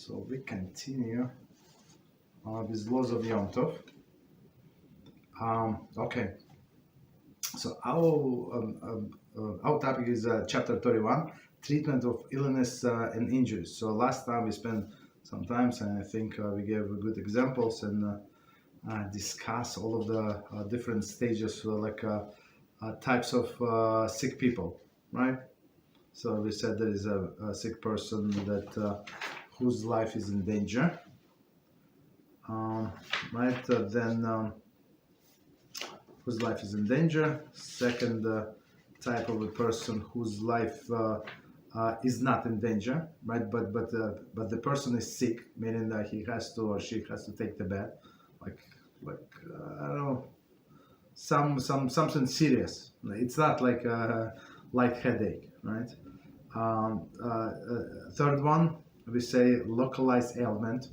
So we continue with laws of Yom Tov. Okay. So our topic is chapter 31, treatment of illness and injuries. So last time we spent some time, and I think we gave good examples and discuss all of the different stages, types of sick people, right? So we said there is a sick person that whose life is in danger, right? Then whose life is in danger. Second type of a person whose life is not in danger, right? But the person is sick, meaning that he has to or she has to take the bed, like I don't know, something serious. It's not like a light headache, right? Third one, we say localized ailment.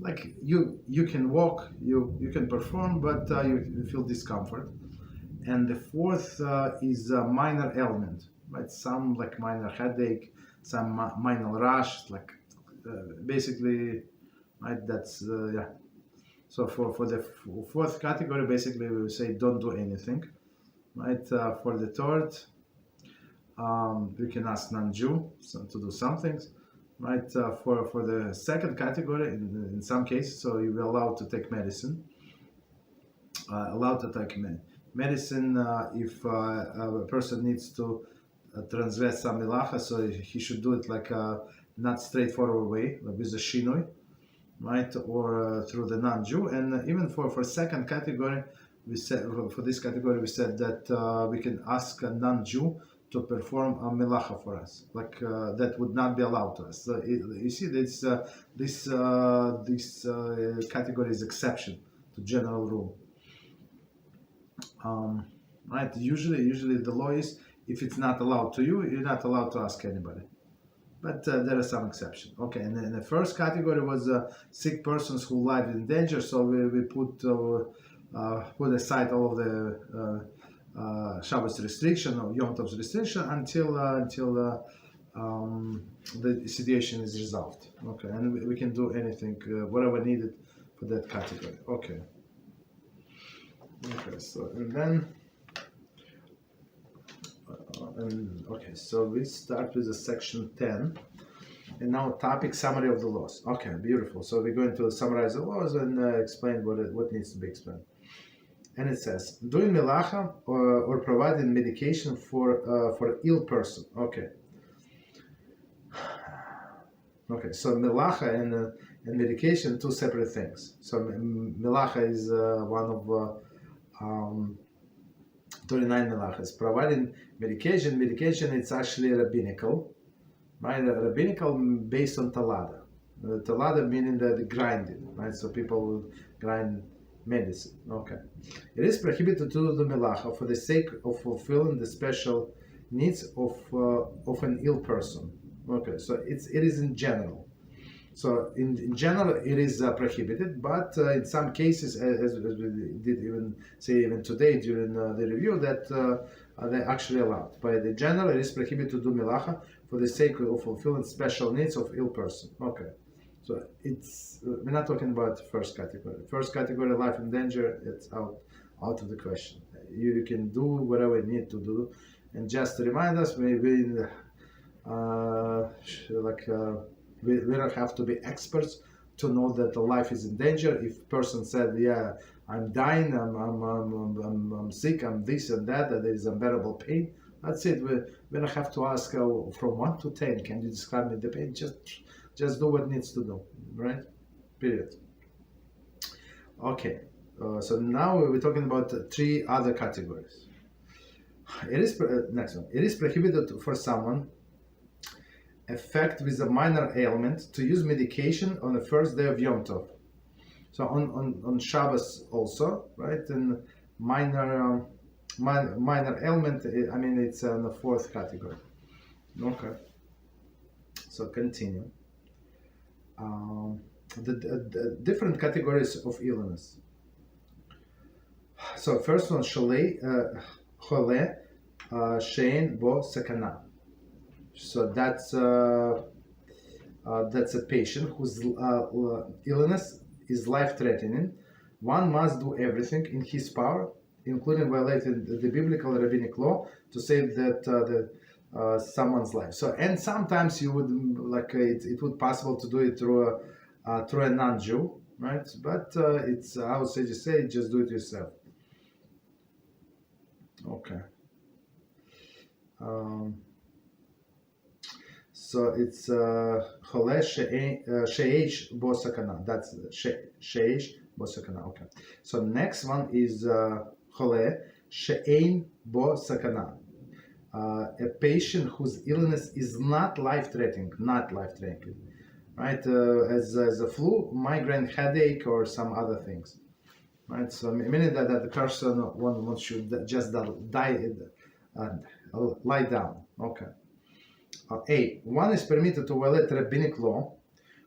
Like you can walk, you can perform, but you feel discomfort. And the fourth is a minor ailment, right? Some like minor headache, some minor rash, like basically, right? That's yeah. So for the fourth category, basically we will say don't do anything, right? For the third, we can ask non-Jew to do some things, right? For the second category, in some cases, so you will allowed to take medicine. Allowed to take medicine if a person needs to transgress some melacha, so he should do it like not straightforward way, like with a shinoi, right, or through the non-Jew. And even for second category, we said for this category we said that we can ask a non-Jew to perform a melacha for us, like that would not be allowed to us. So you see, this category is exception to general rule. Right? Usually the law is if it's not allowed to you, you're not allowed to ask anybody. But there are some exceptions. Okay, and then the first category was sick persons who live in danger. So we put aside all of the Shabbos restriction or Yom Tov's restriction until the situation is resolved. Okay, and we can do anything, whatever needed for that category. Okay. Okay, so and then okay, so we start with the section 10, and now topic summary of the laws. Okay, beautiful. So we're going to summarize the laws and explain what needs to be explained. And it says doing melacha or providing medication for ill person. Okay. Okay, so melacha and medication, two separate things. So melacha is one of 39 melachas. Providing medication, it's actually rabbinical, right? Rabbinical based on talada. Talada meaning the grinding, right? So people will grind medicine. Okay. It is prohibited to do the melacha for the sake of fulfilling the special needs of an ill person. Okay, so it is in general. So in general, it is prohibited, but in some cases, as we did even today during the review, that they actually allowed. But in general, it is prohibited to do melacha for the sake of fulfilling special needs of ill person. Okay, so we're not talking about first category. First category, life in danger, it's out of the question. You can do whatever you need to do, and just to remind us, we don't have to be experts to know that the life is in danger. If person said, "Yeah, I'm dying, I'm sick, I'm this and that, there is unbearable pain," that's it. We don't have to ask from 1 to 10. Can you describe me the pain? Just do what needs to do, right? Period. Okay. So now we're talking about 3 other categories. It is next one. It is prohibited for someone affected with a minor ailment to use medication on the first day of Yom Tov. So on Shabbos also, right? And minor ailment, I mean, it's on the 4th category. Okay. So continue. The different categories of illness. So first one, Chol HaMoed bo sakana. So that's that's a patient whose illness is life-threatening, one must do everything in his power, including violating the biblical rabbinic law, to save someone's life. So, and sometimes you would it would possible to do it through a non-Jew, right? But I would say just do it yourself. Okay. So it's Chol Bo Sakana. That's Sheish Bo Sakana. Okay. So next one is Chol She'ein Bo Sakana. A patient whose illness is not life-threatening, right? As a flu, migraine, headache, or some other things, right? So meaning that the person wants to just lie down. Okay. A. One is permitted to violate rabbinic law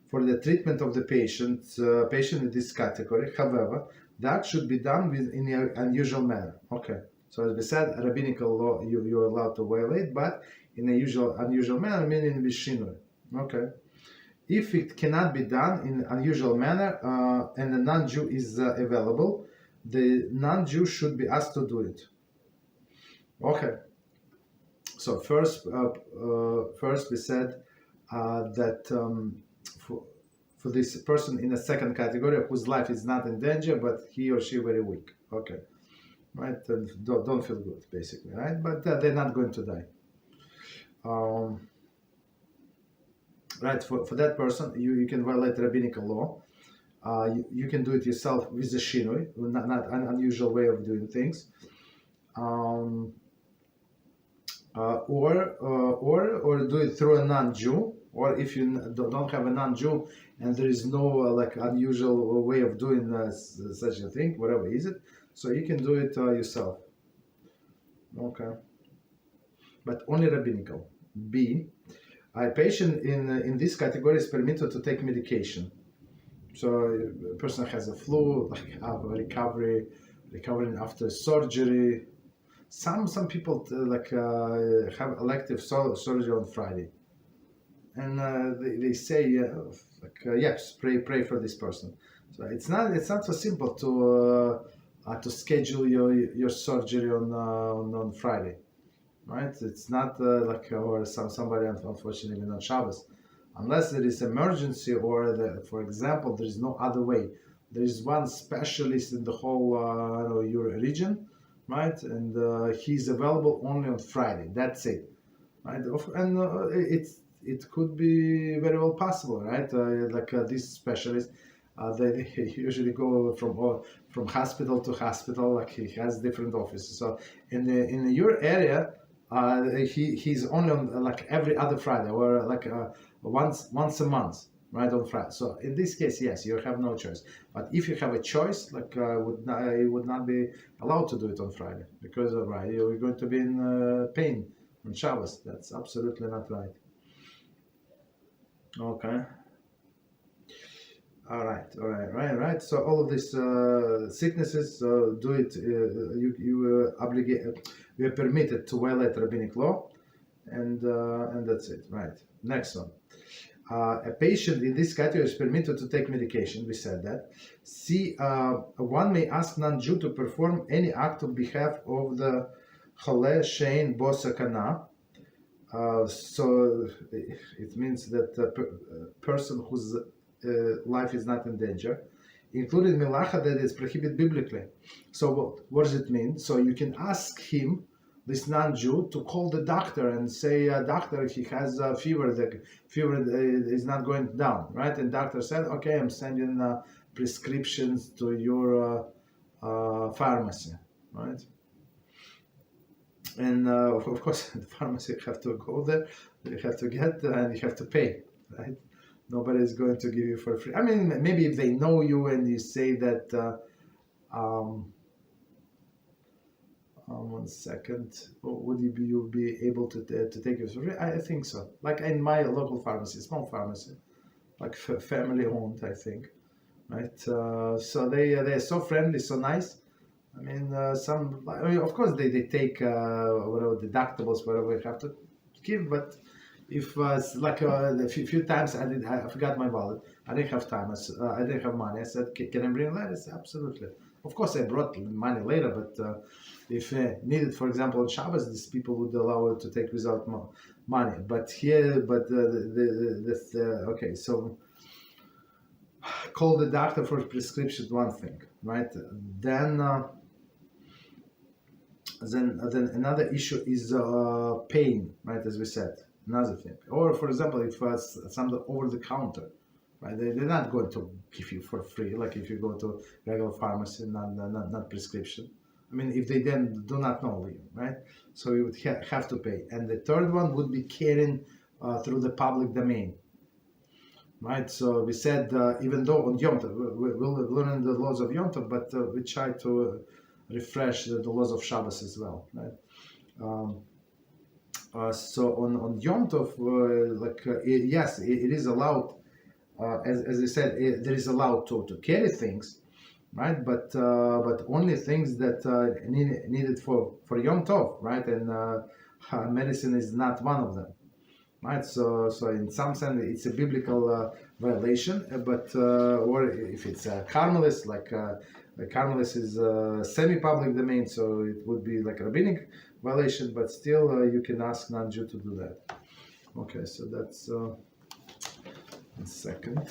for the treatment of the patient in this category. However, that should be done in an unusual manner. Okay. So as we said, rabbinical law you're allowed to violate, but in a unusual manner, meaning with Shiur. Okay. If it cannot be done in unusual manner and a non-Jew is available, the non-Jew should be asked to do it. Okay. So first we said that for this person in a second category whose life is not in danger, but he or she very weak. Okay. Right, and don't feel good, basically, right? But they're not going to die. Right, for that person, you can violate rabbinical law. You can do it yourself with the Shiur, not an unusual way of doing things. Or do it through a non-Jew, or if you don't have a non-Jew and there is no unusual way of doing such a thing, whatever is it, so you can do it yourself. Okay, but only rabbinical. B. A patient in this category is permitted to take medication. So a person has a flu, recovering after surgery. Some people have elective surgery on Friday, and they say yes, pray for this person. So it's not so simple to schedule your surgery on Friday, right? It's not or somebody unfortunately on Shabbos, unless there is emergency or for example there is no other way. There is one specialist in the whole your region, right? And he's available only on Friday. That's it, right? And it could be very well possible, right? This specialist, they usually go from hospital to hospital. He has different offices. So in your area, he's only on every other Friday or once a month. Right on Friday. So in this case, yes, you have no choice. But if you have a choice, you would not be allowed to do it on Friday because you're going to be in pain on Shabbos. That's absolutely not right. Okay. All right. So all of these sicknesses, do it. You are permitted to violate rabbinic law, and that's it. Right. Next one. A patient in this category is permitted to take medication. We said that. C. One may ask non-Jew to perform any act on behalf of the Chol She'ein Bo Sakana. So it means that the person whose life is not in danger, including melacha that is prohibited biblically. So what does it mean? So you can ask him, this non-Jew, to call the doctor and say, doctor, he has a fever. The fever is not going down, right? And doctor said, okay, I'm sending prescriptions to your pharmacy, right? And of course, the pharmacy have to go there, you have to get, and you have to pay, right? Nobody is going to give you for free. I mean, maybe if they know you and you say that, 1 second, would you be able to take it for free? I think so. Like in my local pharmacy, small pharmacy, like family owned, I think, right? So they're so friendly, so nice. I mean, of course they take whatever deductibles, whatever you have to give, but if like a few times I forgot my wallet. I didn't have time. I didn't have money. I said, can I bring lettuce? Absolutely. Of course, I brought money later, but if needed, for example, on Shabbos, these people would allow it to take without money. But here, but okay, so call the doctor for prescription, one thing, right? Then another issue is pain, right? As we said, another thing. Or for example, if something over the counter, right? They're not going to give you for free, like if you go to regular pharmacy, not prescription. I mean, if they then do not know you, right? So you would have to pay. And the third one would be carrying through the public domain, right? So we said even though on Yom Tov we'll learn the laws of Yom Tov, but we try to refresh the laws of Shabbos as well, right? So on Yom Tov, yes, it is allowed. As I said, there is allowed to carry things, right? But only things that needed for Yom Tov, right? And medicine is not one of them, right? So in some sense, it's a biblical violation. But or if it's a carmelist, like carmelist is semi-public domain, so it would be like a rabbinic violation. But still, you can ask non-Jew to do that. Okay, so that's. One second.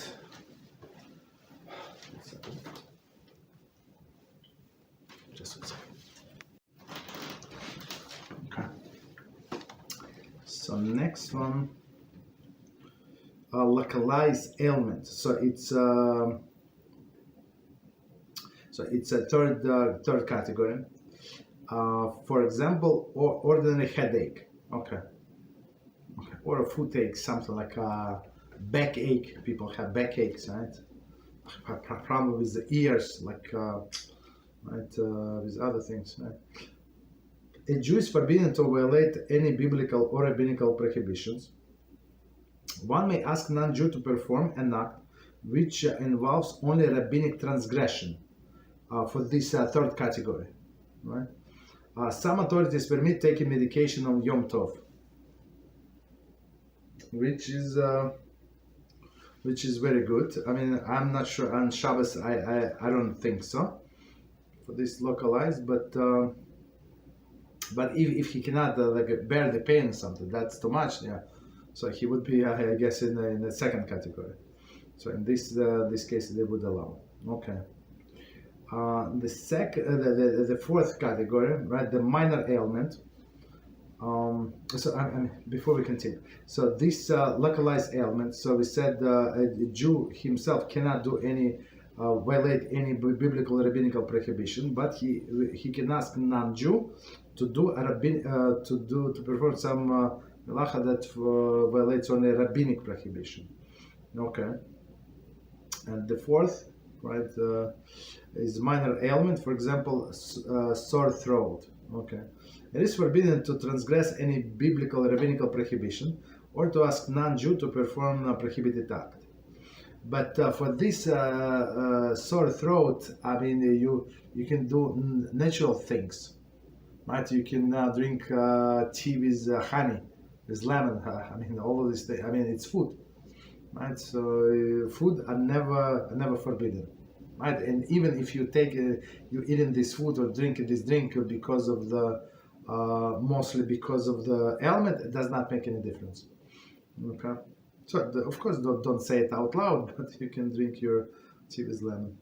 Just 1 second. Okay. So next one, localized ailment. So it's a third category. For example, ordinary headache. Okay. Or a foot-ache, something like backache. People have backaches, right? Problem with the ears, like right, with other things, right? A Jew is forbidden to violate any biblical or rabbinical prohibitions. One may ask non-Jew to perform an act which involves only rabbinic transgression for this third category, right? Some authorities permit taking medication on Yom Tov, which is very good. I mean, I'm not sure on Shabbos. I don't think so for this localized, but if he cannot like bear the pain or something, that's too much. Yeah, so he would be, I guess, in the second category. So in this case, they would allow. Okay. The fourth category, right? The minor ailment. Before we continue, so this localized ailment. So we said a Jew himself cannot do any violate any biblical or rabbinical prohibition, but he can ask non-Jew to do to perform some melacha that violates only rabbinic prohibition. Okay, and the fourth, right, is minor ailment. For example, sore throat. Okay. It is forbidden to transgress any biblical or rabbinical prohibition or to ask non-Jew to perform a prohibited act. But for this sore throat, I mean, you can do natural things, right? You can drink tea with honey, with lemon. I mean, all of this. I mean, it's food, right? So food are never forbidden, right? And even if you take you eating this food or drinking this drink because of the mostly because of the ailment, it does not make any difference. Okay, so of course don't say it out loud, but you can drink your tea with lemon.